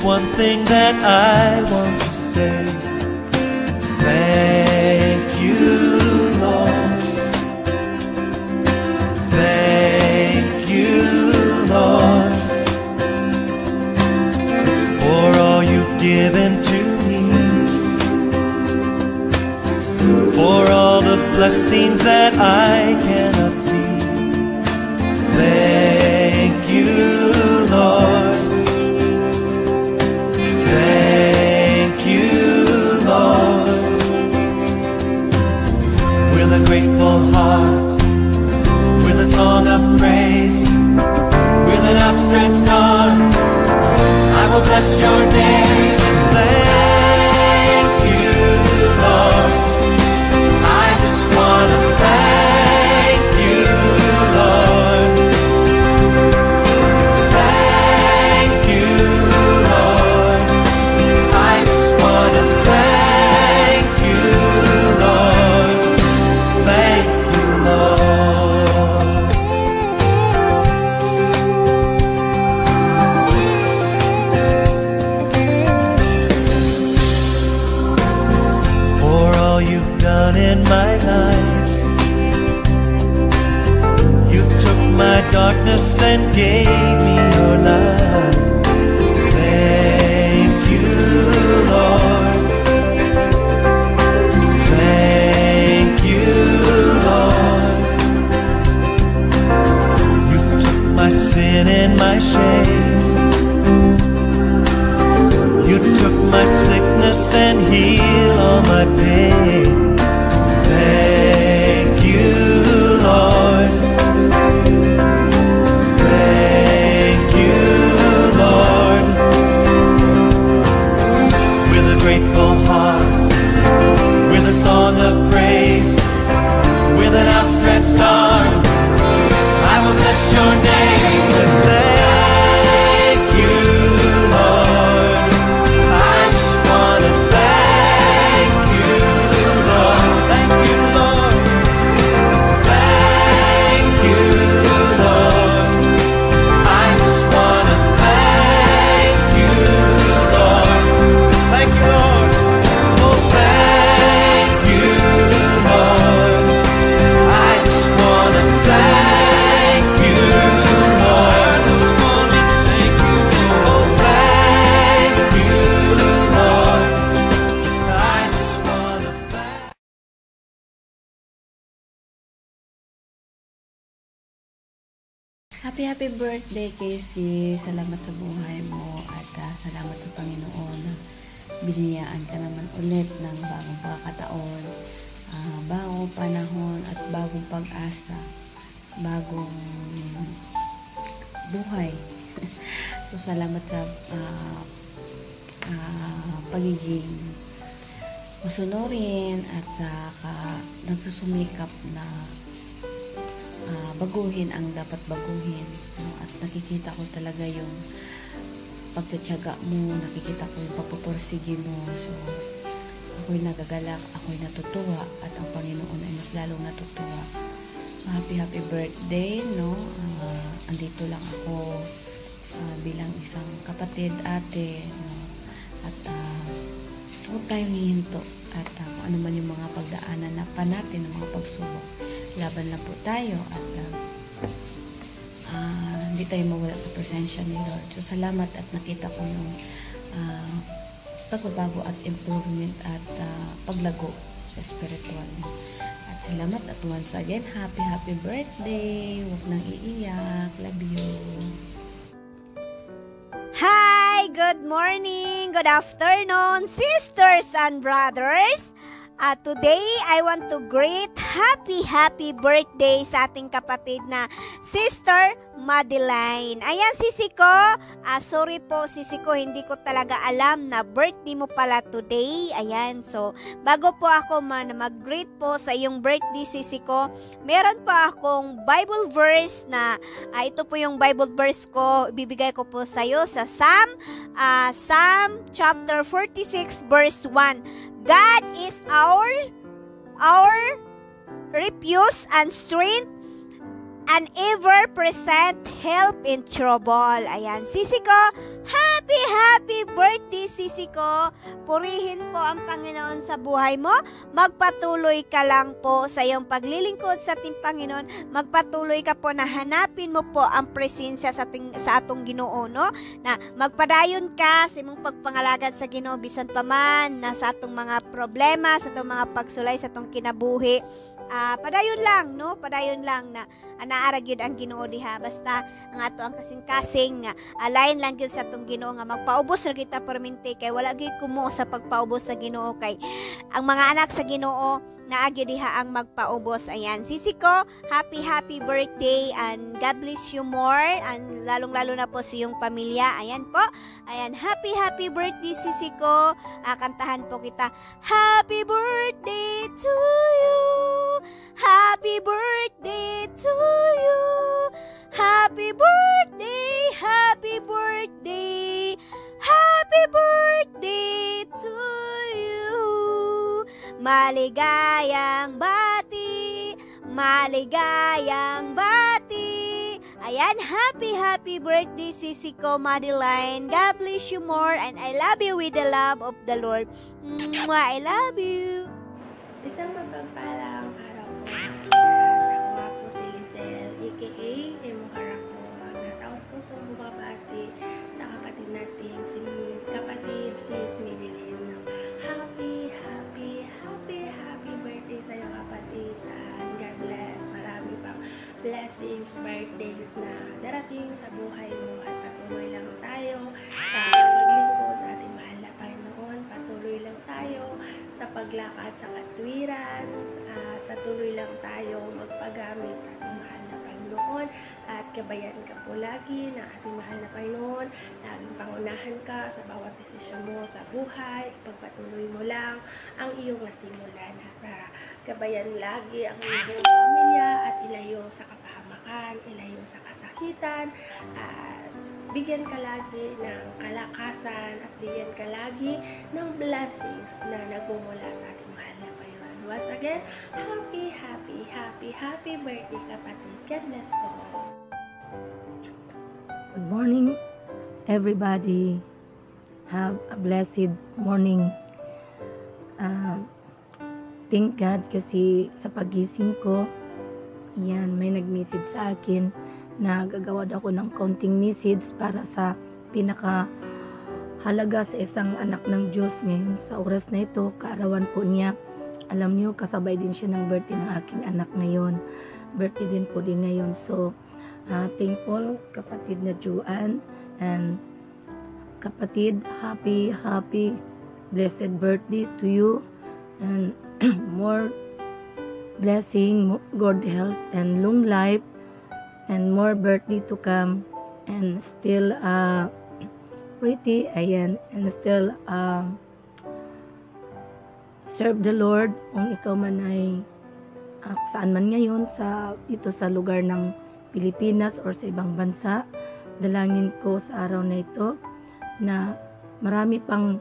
one thing that I want to say. Thank you, Lord. Thank you, Lord, for all you've given to me, for all the blessings that I cannot see. Thank you, Lord. Thank you, Lord. With a grateful heart, with a song of praise, with an outstretched arm, I will bless your name and thank you, Lord. I just want to thank you, Lord. Thank you, Lord. I just want to thank you, Lord. Thank you, Lord. For all you've done in my life, you took my darkness and gave me your light. Thank you, Lord. Thank you, Lord. You took my sin and my shame. You took my sickness and healed all my pain. Thank you, Lord. Thank you, Lord. With a grateful heart, with a song of praise, with an outstretched arm, I will bless your name and thank you, Lord. I just want to thank you, Lord. Thank you, Lord. Thank you, Lord. I just want to thank you, Lord. Thank you, Lord. Oh, thank you, Lord. I just want to thank you, Lord. Just want to thank you, oh, thank you, Lord. I just want to thank. Happy birthday, Casey. Salamat sa buhay mo at salamat sa Panginoon. Biniyaan ka naman ulit ng bagong pagkakataon, bagong panahon at bagong pag-asa, bagong buhay. So, salamat sa pagiging masunurin at sa nagsusumikap na baguhin ang dapat baguhin, no? At nakikita ko talaga yung pagtatyaga mo, nakikita ko yung pagpupursige mo. So ako'y nagagalak, ako'y natutuwa at ang Panginoon ay mas lalong natutuwa. So happy birthday, no? Andito lang ako bilang isang kapatid, ate, no? At huwag tayong hihinto at kung ano man yung mga pagdaanan na pa natin, ng mga pagsubok, laban lang po tayo at hindi tayo mawala sa presensya ni Lord. So salamat at nakita ko yung pagbabago at improvement at paglago sa spiritual. At salamat at once again, happy birthday. Huwag nang iiyak. Love you. Hi! Good morning! Good afternoon, sisters and brothers! Today, I want to greet happy birthday sa ating kapatid na Sister Madeline. Ayan, sisi ko. Sorry po, sisi ko. Hindi ko talaga alam na birthday mo pala today. Ayan, so, bago po ako mag-greet po sa iyong birthday, sisi ko, meron po akong Bible verse na, ito po yung Bible verse ko. Ibibigay ko po sa iyo sa Psalm chapter 46 verse 1. God is our refuge and strength, an ever-present help in trouble. Ayan. Sisi ko, Happy birthday, sisi ko. Purihin po ang Panginoon sa buhay mo. Magpatuloy ka lang po sa iyong paglilingkod sa ating Panginoon. Magpatuloy ka po na hanapin mo po ang presensya sa atong Ginoo, no? Na magpadayon ka sa imong pagpangalagad sa Ginoo bisan pa man na sa atong mga problema, sa atong mga pagsulay sa atong kinabuhi. Padayon lang, no? Padayon lang na anaarag yun ang Ginoo diha. Basta ang ato ang kasing-kasing alain lang yun sa atong Ginoo nga magpaubos ra kita permente kay wala gyud kumo sa pagpaubos sa Ginoo kay ang mga anak sa Ginoo naagyo diha ang magpaubos. Ayan, sisi ko, happy birthday and God bless you more and lalong-lalo na po sa iyong pamilya. Ayan po. Ayan, happy birthday, sisi ko. Kantahan po kita. Happy birthday to you. Happy birthday to you. Happy birthday, happy birthday. Happy birthday to you. Maligayang bati, maligayang bati. Ayan, happy birthday, sisi ko, Madeline. God bless you more and I love you with the love of the Lord. Mwah, I love you. Isang mapagpalang araw po. Ako nga po si Lizel, aka Emuhara ko. Nataos po sa bumabati sa kapatid natin, si Midilin. Happy birthday sa iyo, kapatid. And God bless. Marami pang blessings, birthdays na darating sa buhay mo. At patuloy lang tayo sa paglingkod sa ating mahal na Panginoon. Patuloy lang tayo sa paglakad sa katwiran. At patuloy lang tayo magpagamit sa ating mahal na Panginoon. At gabayan ka po lagi ng ating mahal na Panginoon. Laging pangunahan ka sa bawat desisyon mo sa buhay. Pagpatuloy mo lang ang iyong nasimulan para gabayan lagi ang iyong pamilya at ilayo sa kapahamakan, ilayo sa kasakitan, at bigyan ka lagi ng kalakasan at bigyan ka lagi ng blessings na nagmumula sa ating mahal na Panginoon. Once again, happy birthday, kapatid. God bless po. Good morning, everybody. Have a blessed morning. Thank God kasi sa pagising ko, yan, may nag-message sa akin na gagawad ako ng counting message para sa pinakahalaga sa isang anak ng Diyos ngayon. Sa oras na ito, kaarawan po niya. Alam niyo, kasabay din siya ng birthday ng aking anak ngayon. Birthday din po din ngayon. So, thankful kapatid na Juan and kapatid, happy blessed birthday to you and more blessing, good health and long life and more birthday to come and still pretty, ayan, and still serve the Lord kung ikaw man ay saan man ngayon ito sa lugar ng Pilipinas or sa ibang bansa. Dalangin ko sa araw na ito na marami pang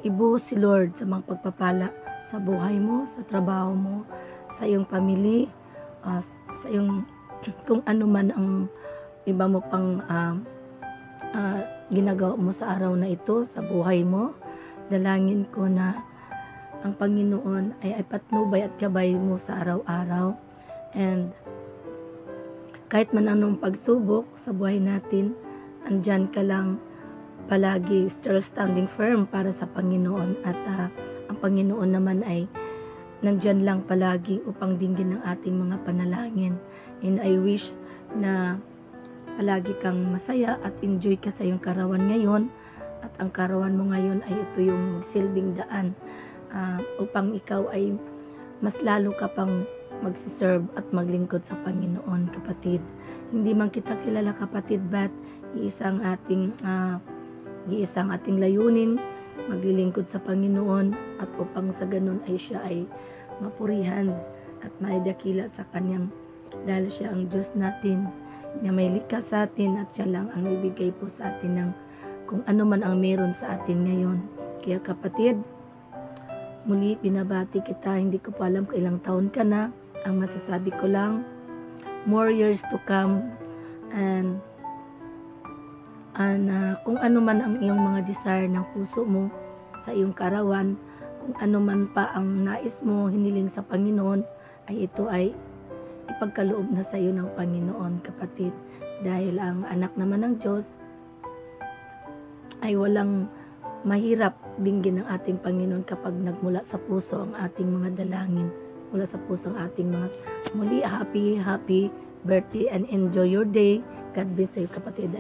ibuhos si Lord sa mga pagpapala sa buhay mo, sa trabaho mo, sa iyong pamilya, sa iyong kung ano man ang iba mo pang ginagawa mo sa araw na ito, sa buhay mo. Dalangin ko na ang Panginoon ay patnubay at gabay mo sa araw-araw. And kahit man anong pagsubok sa buhay natin, andyan ka lang palagi, still standing firm para sa Panginoon. At ang Panginoon naman ay nandyan lang palagi upang dinggin ang ating mga panalangin. And I wish na palagi kang masaya at enjoy ka sa iyong karawan ngayon. At ang karawan mo ngayon ay ito yung silbing daan upang ikaw ay mas lalo ka pang magsiserve at maglingkod sa Panginoon, kapatid. Hindi man kita kilala, kapatid, but iisang ating layunin, maglilingkod sa Panginoon, at upang sa ganun ay siya ay mapurihan at maidakila sa kanyang, dahil siya ang Diyos natin, na may likha sa atin at siya lang ang ibigay po sa atin ng kung ano man ang meron sa atin ngayon. Kaya kapatid, muli pinabati kita, hindi ko pa alam kung ilang taon ka na. Ang masasabi ko lang, more years to come and na kung ano man ang iyong mga desire ng puso mo sa iyong karawan, kung ano man pa ang nais mo hiniling sa Panginoon, ay ito ay ipagkaloob na sa iyo ng Panginoon, kapatid. Dahil ang anak naman ng Diyos ay walang mahirap dinggin ng ating Panginoon kapag nagmula sa puso ang ating mga dalangin, mula sa puso ang ating mga muli. Happy birthday and enjoy your day. God bless you, kapatid.